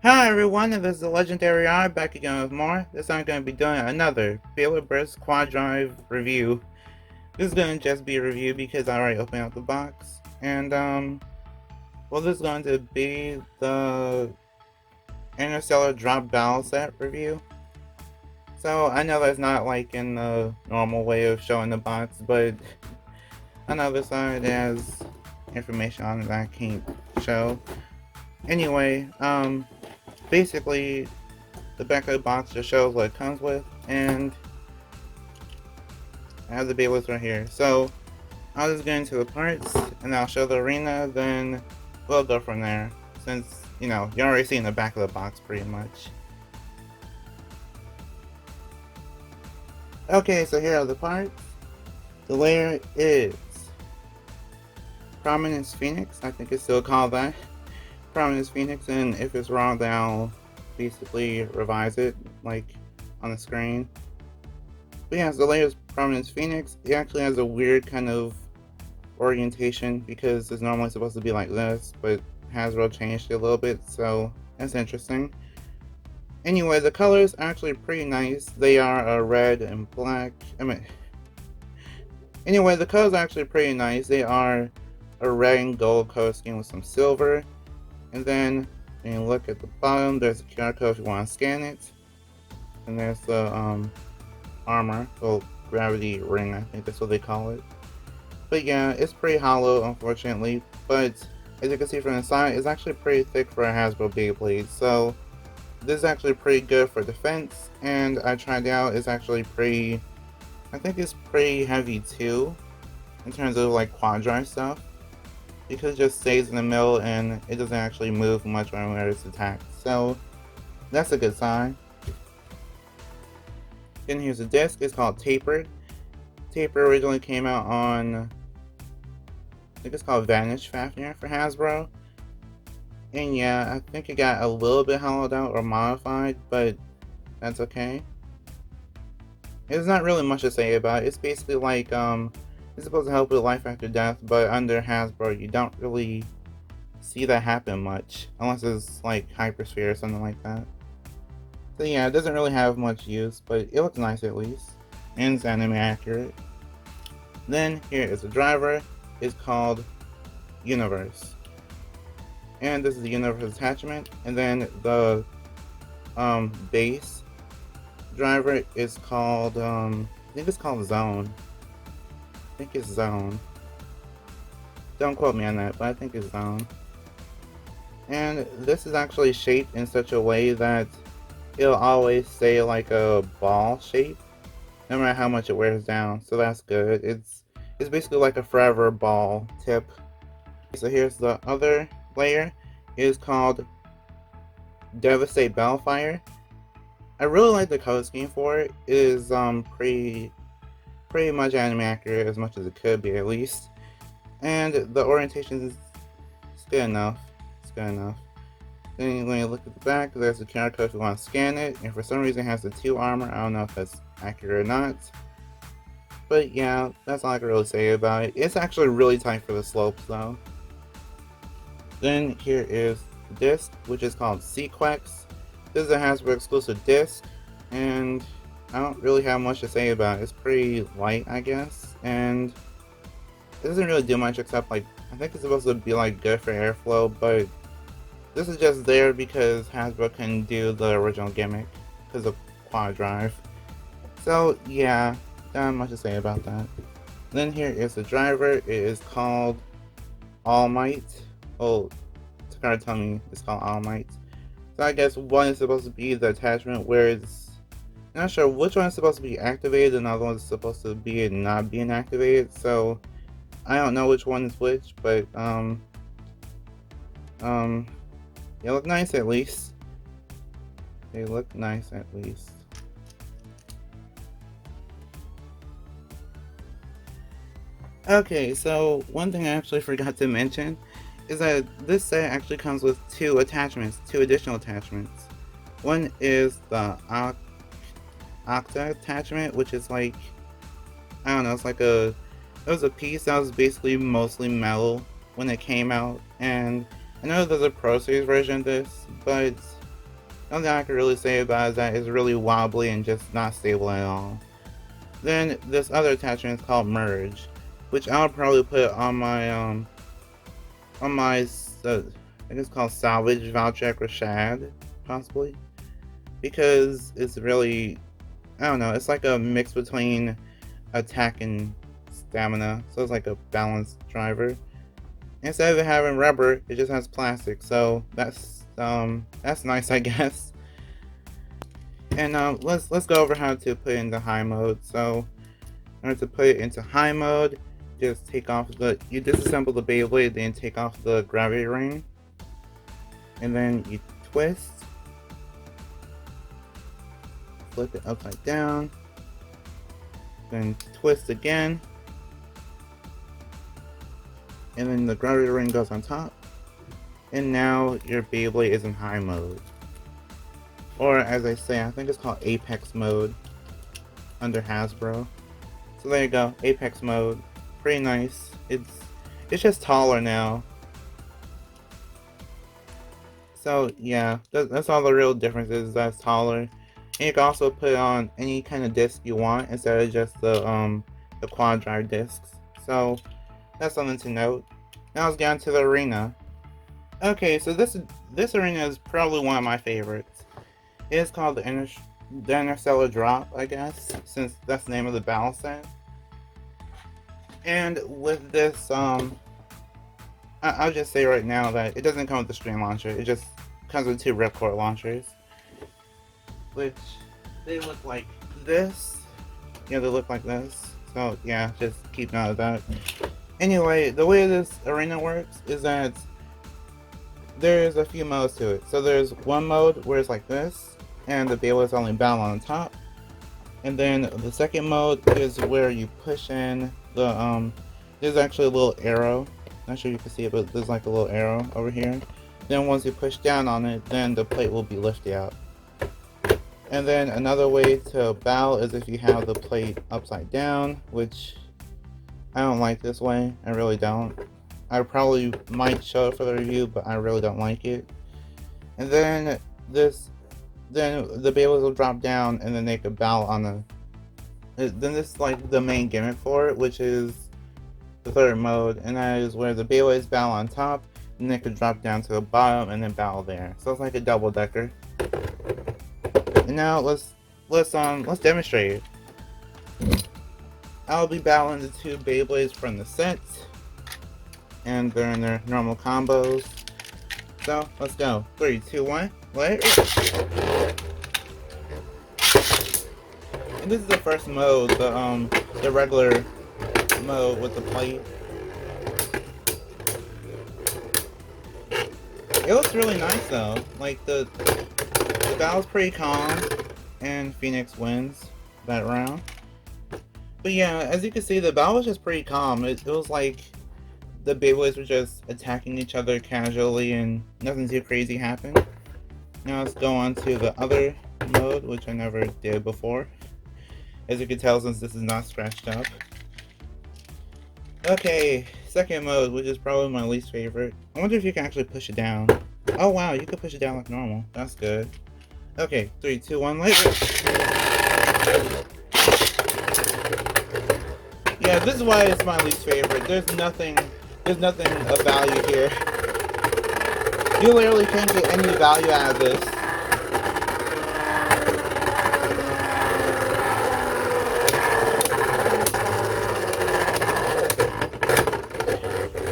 Hi everyone, this is the Legendary Eye back again with more. This time I'm going to be doing another beyblade Quad Drive review. This is going to just be a review because I already opened up the box. And well, this is going to be the Interstellar Drop Battle Set review. So I know that's not like in the normal way of showing the box, but on the other side it has information on it that I can't show. Anyway, basically the back of the box just shows what it comes with, and I have the Beyblades right here. So I'll just get into the parts, and I'll show the arena, then we'll go from there. Since, you already seen the back of the box pretty much. Okay, so here are the parts. The layer is Prominence Phoenix, I think it's still called that. Prominence Phoenix, and if it's wrong, then I'll basically revise it, like, on the screen. But yeah, so the layer is Prominence Phoenix. It actually has a weird kind of orientation because it's normally supposed to be like this, but Hasbro changed it a little bit, so that's interesting. Anyway, the colors are actually pretty nice. They are red and black. Anyway, the colors are actually pretty nice. They are a red and gold color scheme with some silver. And then when you look at the bottom, there's a QR code if you want to scan it. And there's the armor, well, gravity ring, I think that's what they call it. But yeah, it's pretty hollow, unfortunately. But as you can see from the side, it's actually pretty thick for a Hasbro Beyblade. So this is actually pretty good for defense. And I tried it out. It's actually pretty. I think it's pretty heavy too, in terms of like quad drive stuff, because it just stays in the middle and it doesn't actually move much whenever it's attacked. So that's a good sign. Then here's the disc. It's called Tapered. Taper originally came out on, I think it's called Vanish Fafnir for Hasbro. And yeah, I think it got a little bit hollowed out or modified, but that's okay. There's not really much to say about it. It's basically like, it's supposed to help with life after death, but under Hasbro, you don't really see that happen much, unless it's like Hypersphere or something like that. So yeah, it doesn't really have much use, but it looks nice at least, and it's anime accurate. Then here is the driver. It's called Universe, and this is the Universe attachment. And then the base driver is called I think it's called Zone. I think it's Zone. Don't quote me on that, but I think it's Zone. And this is actually shaped in such a way that it'll always stay like a ball shape, no matter how much it wears down. So that's good. It's basically like a forever ball tip. So here's the other layer. It is called Devastate Bellfire. I really like the color scheme for it. It is pretty much anime accurate, as much as it could be at least. And the orientation is good enough. It's good enough. Then when you look at the back, there's a QR code if you want to scan it. And for some reason it has the 2 armor. I don't know if that's accurate or not. But yeah, that's all I can really say about it. It's actually really tight for the slopes though. Then here is the disc, which is called Sequex. This is a Hasbro exclusive disc, and I don't really have much to say about it. It's pretty light, I guess, and it doesn't really do much except, like, I think it's supposed to be like good for airflow, but this is just there because Hasbro couldn't do the original gimmick because of quad drive. So yeah, not much to say about that. Then here is the driver. It is called All Might. Oh, Takara told me it's called All Might. So I guess one is supposed to be the attachment where it's not sure which one is supposed to be activated and the other one is supposed to be not being activated. So I don't know which one is which, but they look nice at least. They look nice at least. Okay, so one thing I actually forgot to mention is that this set actually comes with 2 attachments, 2 additional attachments. One is the Octa attachment, which is like, I don't know, it's like it was a piece that was basically mostly metal when it came out, and I know there's a Pro Series version of this, but Nothing I can really say about it is that it's really wobbly and just not stable at all. Then this other attachment is called merge, which I'll probably put on my I think it's called salvage Valtrek or Shad, possibly, because it's really, I don't know, it's like a mix between attack and stamina, so it's like a balanced driver. Instead of having rubber, it just has plastic, so that's nice, I guess. And let's go over how to put it into high mode. So in order to put it into high mode, just take off you disassemble the Beyblade, then take off the gravity ring, and then you twist, flip it upside down, then twist again, and then the gravity ring goes on top, and now your Beyblade is in high mode. Or as I say, I think it's called Apex mode under Hasbro. So there you go, Apex mode. Pretty nice. It's just taller now. So yeah, that's all the real difference is that it's taller. And you can also put it on any kind of disc you want instead of just the quad drive discs. So that's something to note. Now let's get on to the arena. Okay, so this arena is probably one of my favorites. It's called the Interstellar Drop, I guess, since that's the name of the battle set. And with this, I'll just say right now that it doesn't come with the stream launcher. It just comes with 2 ripcord launchers, which they look like this. Yeah, they look like this. So yeah, just keep note of that. Anyway, the way this arena works is that there's a few modes to it. So there's one mode where it's like this, and the Beyblade is only bound on top. And then the second mode is where you push in the there's actually a little arrow. Not sure you can see it, but there's like a little arrow over here. Then once you push down on it, then the plate will be lifted out. And then another way to bow is if you have the plate upside down, which I don't like this way. I really don't. I probably might show it for the review, but I really don't like it. And then the Beyblades will drop down, and then they could bow on the. Then this is like the main gimmick for it, which is the third mode, and that is where the Beyblades bow on top, and they could drop down to the bottom and then bow there. So it's like a double decker. And now let's demonstrate it. I'll be battling the 2 Beyblades from the set, and they're in their normal combos. So let's go. 3, 2, 1. Let it. And this is the first mode, the regular mode with the plate. It looks really nice though. Like the battle's pretty calm, and Phoenix wins that round. But yeah, as you can see, the battle was just pretty calm. It was like the Beyblades were just attacking each other casually, and nothing too crazy happened. Now let's go on to the other mode, which I never did before. As you can tell, since this is not scratched up. Okay, second mode, which is probably my least favorite. I wonder if you can actually push it down. Oh wow, you can push it down like normal. That's good. Okay, 3, 2, 1, let go. Yeah, this is why it's my least favorite. There's nothing of value here. You literally can't get any value out of this.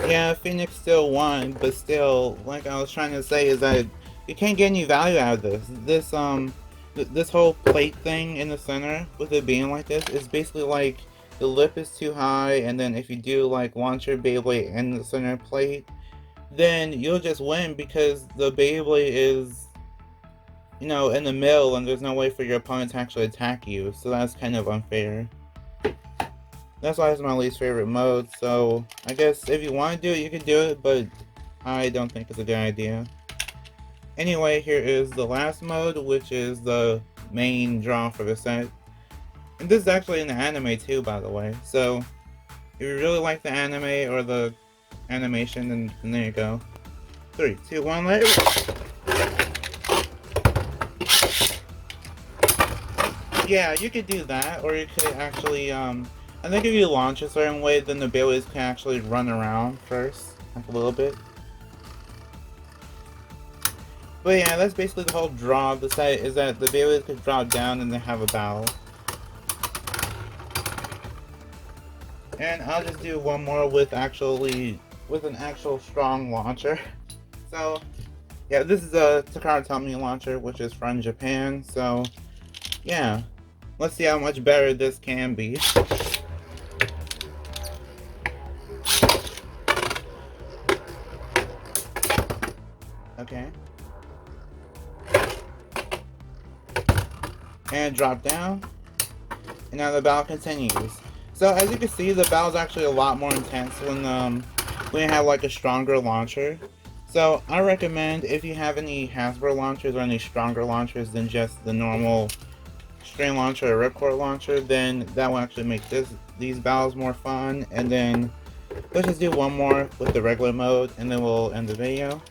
Yeah, Phoenix still won, but still, like I was trying to say, is that you can't get any value out of this. This whole plate thing in the center, with it being like this, is basically like the lip is too high, and then if you do like launch your Beyblade in the center plate, then you'll just win because the Beyblade is, you know, in the middle, and there's no way for your opponent to actually attack you, so that's kind of unfair. That's why it's my least favorite mode, so I guess if you want to do it, you can do it, but I don't think it's a good idea. Anyway, here is the last mode, which is the main draw for the set. And this is actually in the anime too, by the way, so if you really like the anime or the animation, then there you go. 3, 2, 1, let it. Yeah, you could do that, or you could actually, I think if you launch a certain way, then the beyblades can actually run around first, like a little bit. But yeah, that's basically the whole draw of the set, is that the beyblades could drop down and they have a bow. And I'll just do one more with an actual strong launcher. So, yeah, this is a Takara Tomy launcher, which is from Japan, so, yeah. Let's see how much better this can be. Okay. And drop down. And now the bow continues. So as you can see, the bow is actually a lot more intense when you have like a stronger launcher. So I recommend, if you have any Hasbro launchers or any stronger launchers than just the normal string launcher or ripcord launcher, then that will actually make these bows more fun. And then let's just do one more with the regular mode, and then we'll end the video.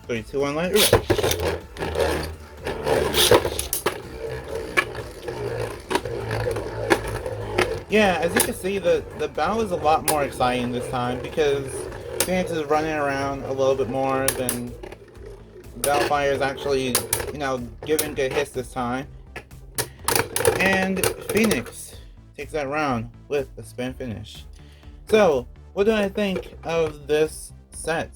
3, 2, 1, let it rip. Yeah, as you can see, the bow is a lot more exciting this time because Phoenix is running around a little bit more than Bellfire is actually, you know, giving good hits this time. And Phoenix takes that round with a spin finish. So, what do I think of this set?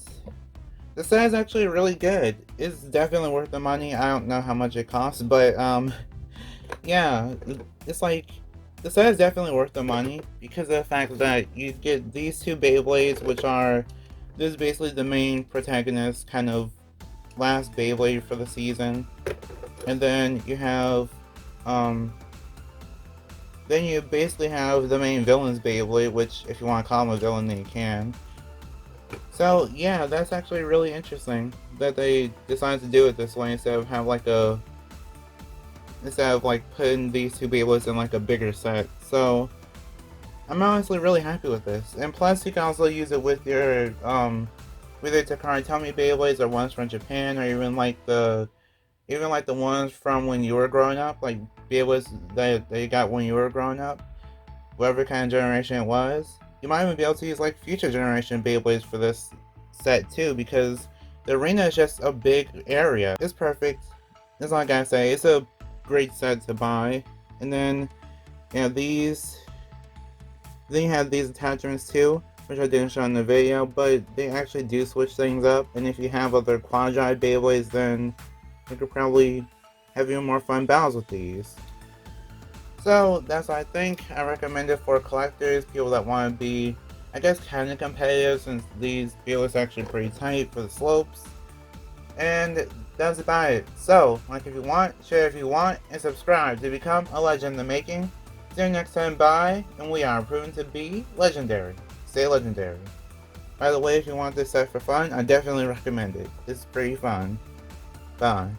The set is actually really good. It's definitely worth the money. I don't know how much it costs, but yeah, it's like, the set is definitely worth the money because of the fact that you get these two Beyblades, which are, this is basically the main protagonist, kind of last Beyblade for the season. And then you have, then you basically have the main villain's Beyblade, which if you want to call him a villain, then you can. So yeah, that's actually really interesting that they decided to do it this way instead of putting these two Beyblades in like a bigger set. So I'm honestly really happy with this. And plus you can also use it with your whether Takara Tomy Beyblades or ones from Japan, or even like the ones from when you were growing up, like Beyblades that you got when you were growing up, whatever kind of generation it was. You might even be able to use like future generation Beyblades for this set too, because the arena is just a big area. It's perfect. That's all I gotta say. It's a great set to buy. And then you have these. Then you have these attachments too, which I didn't show in the video, but they actually do switch things up. And if you have other quadri Beyblades, then you could probably have even more fun battles with these. So that's what I think. I recommend it for collectors, people that want to be, I guess, kind of competitive, since these Beyblades are actually pretty tight for the slopes. And that's about it. So, like if you want, share if you want, and subscribe to become a legend in the making. See you next time, bye, and we are proven to be legendary. Stay legendary. By the way, if you want this set for fun, I definitely recommend it. It's pretty fun. Bye.